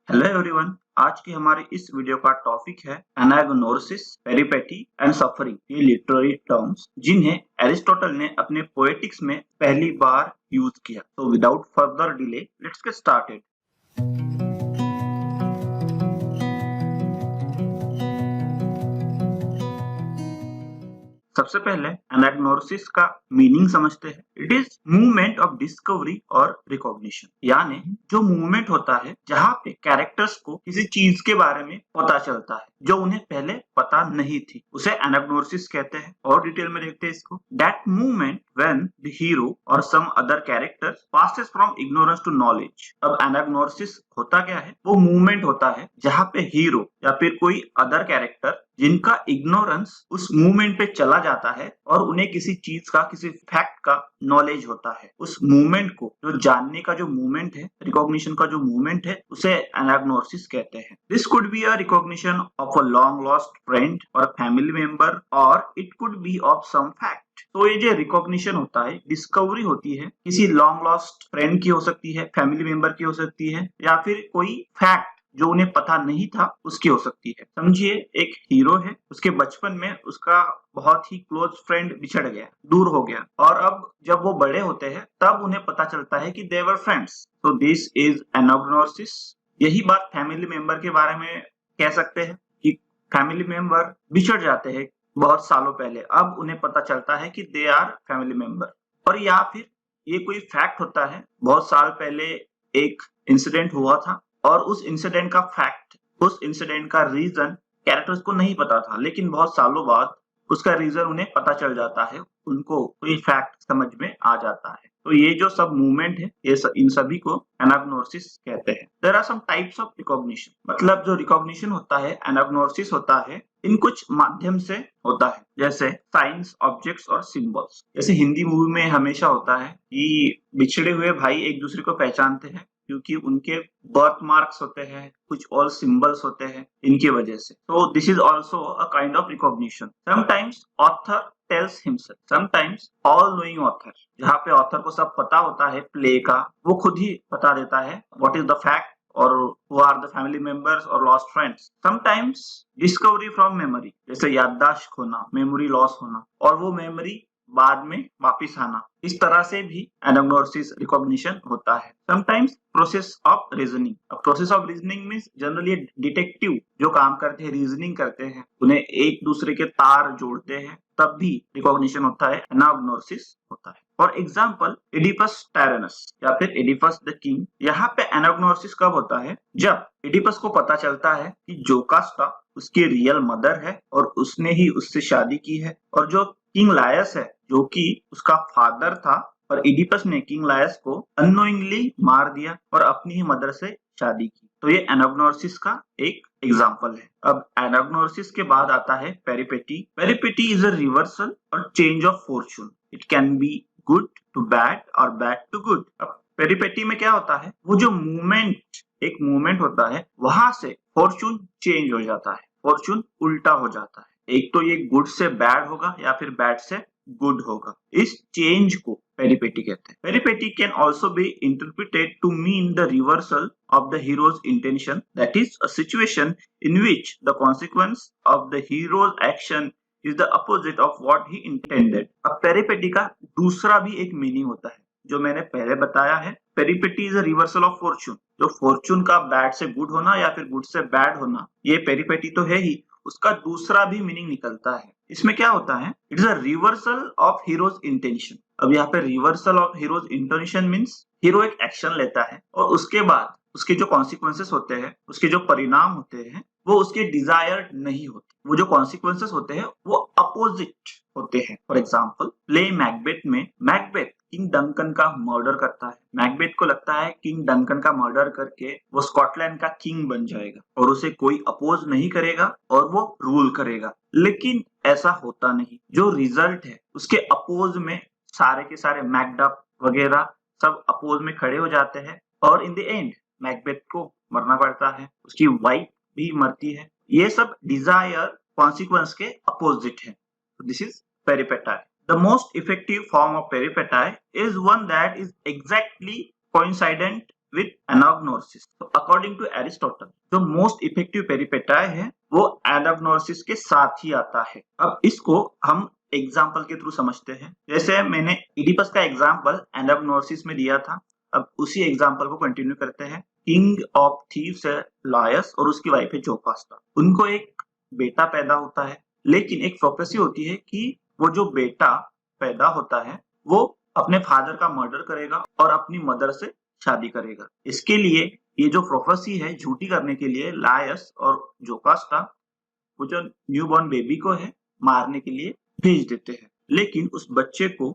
Hello everyone. आज की हमारी इस वीडियो का टॉपिक है एनाग्नोसिस, पेरिपेटी एंड सफरिंग। ये लिटरेरी टर्म्स जिन्हें एरिस्टोटल ने अपने पोएटिक्स में पहली बार यूज किया। तो without further delay let's get started. सबसे पहले एनाग्नोसिस का मीनिंग समझते हैं। It is movement of discovery और रिकॉग्निशन, यानी जो मूवमेंट होता है जहाँ पे कैरेक्टर्स को किसी चीज के बारे में पता चलता है जो उन्हें पहले पता नहीं थी, उसे एनाग्नोसिस कहते हैं। और डिटेल में देखते हैं इसको। That movement when the hero और some other character passes from ignorance to knowledge. अब एनाग्नोसिस होता क्या है? वो मूवमेंट होता है जहाँ पे हीरो या फिर कोई अदर कैरेक्टर जिनका इग्नोरेंस उस मूवमेंट पे चला जाता है और उन्हें किसी चीज का, किसी फैक्ट का नॉलेज होता है। उस मूवमेंट को, जो जानने का जो मूवमेंट है, रिकॉग्निशन का जो मूवमेंट है, उसे एनाग्नोसिस कहते हैं। This could be a recognition of a long lost friend और फैमिली मेंबर, और it could be of some fact. तो ये जो रिकॉग्निशन होता है, डिस्कवरी होती है, किसी लॉन्ग लॉस्ट फ्रेंड की हो सकती है, फैमिली मेंबर की हो सकती है, या फिर कोई फैक्ट जो उन्हें पता नहीं था उसकी हो सकती है। समझिए, एक हीरो है, उसके बचपन में उसका बहुत ही क्लोज फ्रेंड बिछड़ गया, दूर हो गया, और अब जब वो बड़े होते हैं तब उन्हें पता चलता है कि दे वर फ्रेंड्स। तो दिस इज एनाग्नोसिस। यही बात फैमिली मेंबर के बारे में कह सकते हैं कि फैमिली मेंबर बिछड़ जाते हैं बहुत सालों पहले, अब उन्हें पता चलता है कि दे आर फैमिली मेंबर। और या फिर ये कोई फैक्ट होता है, बहुत साल पहले एक इंसिडेंट हुआ था और उस इंसिडेंट का फैक्ट, उस इंसिडेंट का रीजन कैरेक्टर्स को नहीं पता था, लेकिन बहुत सालों बाद उसका रीजन उन्हें पता चल जाता है, उनको कोई फैक्ट समझ में आ जाता है। तो ये जो सब मूवमेंट है, इन सभी को एनाग्नोसिस कहते हैं। There are some types of recognition, मतलब जो रिकॉग्निशन होता है, एनाग्नोसिस होता है, इन कुछ माध्यम से होता है, जैसे साइंस, ऑब्जेक्ट्स और सिंबल्स। जैसे हिंदी मूवी में हमेशा होता है कि बिछड़े हुए भाई एक दूसरे को पहचानते हैं क्योंकि उनके बर्थ मार्क्स होते हैं, कुछ और सिंबल्स होते हैं, इनकी वजह से। तो this is also a kind of recognition. Sometimes author tells himself, sometimes all knowing author, जहाँ पे ऑथर को सब पता होता है प्ले का, वो खुद ही बता देता है व्हाट इज द फैक्ट और who are the family members or lost friends. Sometimes discovery from memory, जैसे याददाश्त खोना, मेमोरी लॉस होना, और वो मेमोरी बाद में वापिस आना, इस तरह से भी एनाग्नोसिस रिकॉग्निशन होता है। Sometimes process of reasoning. अब process of reasoning means generally detective जो काम करते हैं, रीजनिंग करते हैं, उन्हें एक दूसरे के तार जोड़ते हैं, तब भी रिकॉग्निशन होता है, एनाग्नोसिस होता है। फॉर एग्जाम्पल एडिपस टायरनस या फिर एडिपस द किंग। यहाँ पे एनाग्नोसिस कब होता है? जब एडिपस को पता चलता है कि जोकास्टा उसकी रियल मदर है और उसने ही उससे शादी की है, और जो किंग लायस है, जो कि उसका फादर था, और एडिपस ने किंग लायस को अननोइंगली मार दिया और अपनी ही मदर से शादी की। तो ये एनाग्नोसिस का एक एग्जाम्पल है। अब एनाग्नोसिस के बाद आता है peripety. Peripety is a reversal और change of fortune. It can be good to bad और बैड टू गुड। अब पेरिपेटी में क्या होता है? वो जो मूवमेंट, एक मूवमेंट होता है, वहां से फॉर्चून चेंज हो जाता है, फॉर्चून उल्टा हो जाता है। एक तो ये गुड से बैड होगा या फिर बैड से गुड होगा। इस चेंज को पेरिपेटी कहते हैं। Peripety can also be interpreted to mean the reversal of the hero's intention, that is a situation in which the consequence of the hero's action is the opposite of what he intended. अब पेरिपेटी का दूसरा भी एक meaning होता है जो मैंने पहले बताया है। Peripety is a reversal of fortune. जो फॉर्चून का बैड से गुड होना या फिर गुड से बैड होना, ये पेरिपेटी तो है ही, उसका दूसरा भी मीनिंग निकलता है। इसमें क्या होता है? It is a reversal of heroes intention. अब यहाँ पे reversal of heroes intention means hero एक एक्शन लेता है और उसके बाद उसके जो कॉन्सिक्वेंसेस होते हैं, उसके जो परिणाम होते हैं, वो उसके डिजायर्ड नहीं होते। वो जो कॉन्सिक्वेंसेस होते हैं वो अपोजिट होते हैं। फॉर एग्जाम्पल प्ले मैकबेथ में मैकबेथ किंग डंकन का मर्डर करता है। मैकबेथ को लगता है किंग डंकन का मर्डर करके वो स्कॉटलैंड का किंग बन जाएगा और उसे कोई अपोज नहीं करेगा और वो रूल करेगा, लेकिन ऐसा होता नहीं। जो रिजल्ट है उसके अपोज में सारे के सारे मैकडफ वगैरह सब अपोज में खड़े हो जाते हैं और इन द एंड मैकबेथ को मरना पड़ता है, उसकी वाइफ भी मरती है। ये सब डिजायर कॉन्सिक्वेंस के अपोजिट है। This is peripety. The most effective form of peripety is one that is exactly coincident with anagnosis. So according to Aristotle, जो most effective peripetai है वो anagnosis के साथ ही आता है। अब इसको हम एग्जाम्पल के थ्रू समझते हैं। जैसे मैंने इडिपस का एग्जाम्पल anagnosis में दिया था, अब उसी एग्जाम्पल को कंटिन्यू करते हैं। किंग ऑफ थीव्स है लायस और उसकी वाइफ है जोकास्टा। उनको एक बेटा पैदा होता है, लेकिन एक प्रोफेसी होती है कि वो जो बेटा पैदा होता है वो अपने फादर का मर्डर करेगा और अपनी मदर से शादी करेगा। इसके लिए ये जो प्रोफेसी है झूठी करने के लिए लायस और जोकास्टा वो जो न्यूबॉर्न बेबी को है मारने के लिए भेज देते हैं। लेकिन उस बच्चे को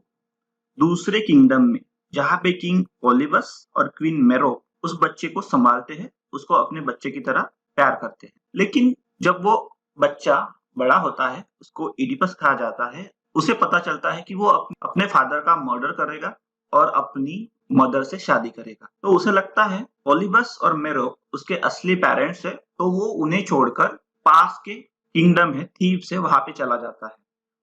दूसरे किंगडम में, जहां पे किंग पॉलीबस और क्वीन मेरो उस बच्चे को संभालते हैं, उसको अपने बच्चे की तरह प्यार करते हैं। लेकिन जब वो बच्चा बड़ा होता है, उसको इडिपस कहा जाता है, उसे पता चलता है कि वो अपने फादर का मर्डर करेगा और अपनी मदर से शादी करेगा। तो उसे लगता है पॉलीबस और मेरो उसके असली पेरेंट्स है, तो वो उन्हें छोड़कर पास के किंगडम है थीव्स से वहां पे चला जाता है।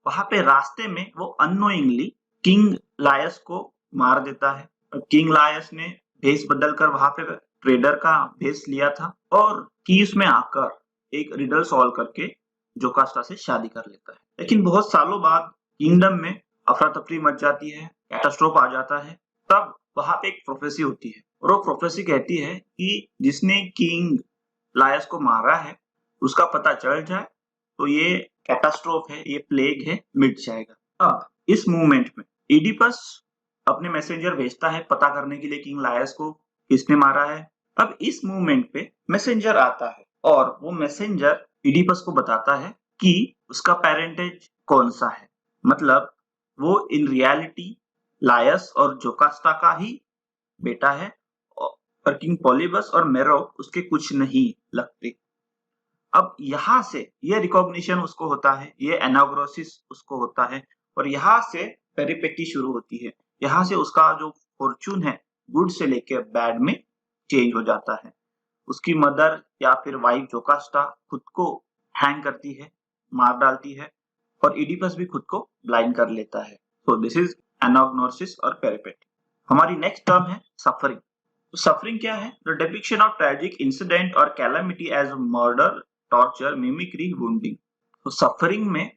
वहां पे रास्ते में वो अननोइंगली किंग लायस को मार देता है। किंग लायस ने भेष बदलकर वहां पे ट्रेडर का भेष लिया था और कीस में आकर एक रिडल सॉल्व करके जोकास्टा से शादी कर लेता है। लेकिन बहुत सालों बाद किंगडम में अफरा तफरी मच जाती है, कैटास्ट्रोफ आ जाता है। तब वहां पे एक प्रोफेसी होती है और वो प्रोफेसी कहती है कि जिसने किंग लायस को मारा है उसका पता चल जाए तो ये कैटास्ट्रोफ है, ये प्लेग है, मिट जाएगा। अब इस मूवमेंट में इडिपस अपने मैसेंजर भेजता है पता करने के लिए किंग लायस को किसने मारा है। अब इस मूवमेंट पे मैसेंजर आता है और वो मैसेंजर इडिपस को बताता है कि उसका पेरेंटेज कौन सा है। मतलब वो इन रियलिटी लायस और जोकास्टा का ही बेटा है और किंग पॉलीबस और मेरो उसके कुछ नहीं लगते। अब यहाँ से ये रिकॉग्निशन उसको होता है, ये एनाग्नोसिस उसको होता है और यहाँ से पेरिपेटी शुरू होती है। यहाँ से उसका जो फॉर्चून है गुड से लेके बैड में चेंज हो जाता है। उसकी मदर या फिर वाइफ जोकास्टा खुद को हैंग करती है, मार डालती है और इडिपस भी खुद को ब्लाइंड कर लेता है। तो दिस इज एनाग्नोसिस और पेरिपेटी। हमारी नेक्स्ट टर्म है सफरिंग। तो सफरिंग क्या है? The depiction of tragic incident और calamity as murder, torture, mimicry, wounding. तो सफरिंग में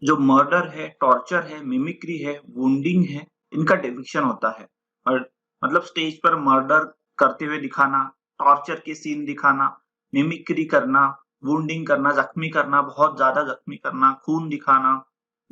जो मर्डर है, टॉर्चर है, मिमिक्री है, वुंडिंग है, इनका डिपिक्शन होता है। और मतलब स्टेज पर मर्डर करते हुए दिखाना, टॉर्चर के सीन दिखाना, मिमिक्री करना, वुंडिंग करना, जख्मी करना, बहुत ज्यादा जख्मी करना, खून दिखाना,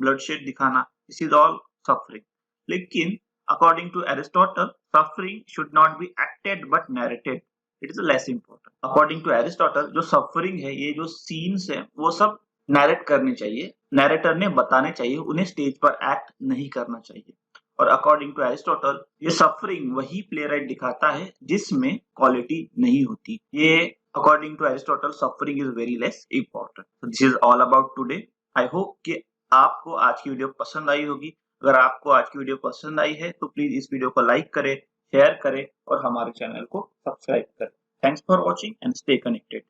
ब्लडशेड दिखाना, दिस इज ऑल सफरिंग। लेकिन according to Aristotle, suffering should not be acted but narrated, it is less important. According to Aristotle जो सफरिंग है, ये जो सीन्स है वो सब नैरेट करने चाहिए, नैरेटर ने बताने चाहिए, उन्हें स्टेज पर एक्ट नहीं करना चाहिए। और अकॉर्डिंग टू एरिस्टोटल ये सफरिंग वही प्लेराइट दिखाता है जिसमें क्वालिटी नहीं होती। ये according to Aristotle suffering is very less important. This is all about today. I hope कि आपको आज की वीडियो पसंद आई होगी। अगर आपको आज की वीडियो पसंद आई है तो प्लीज इस वीडियो को लाइक करें, शेयर करें और हमारे चैनल को सब्सक्राइब करें। Thanks for watching and stay connected.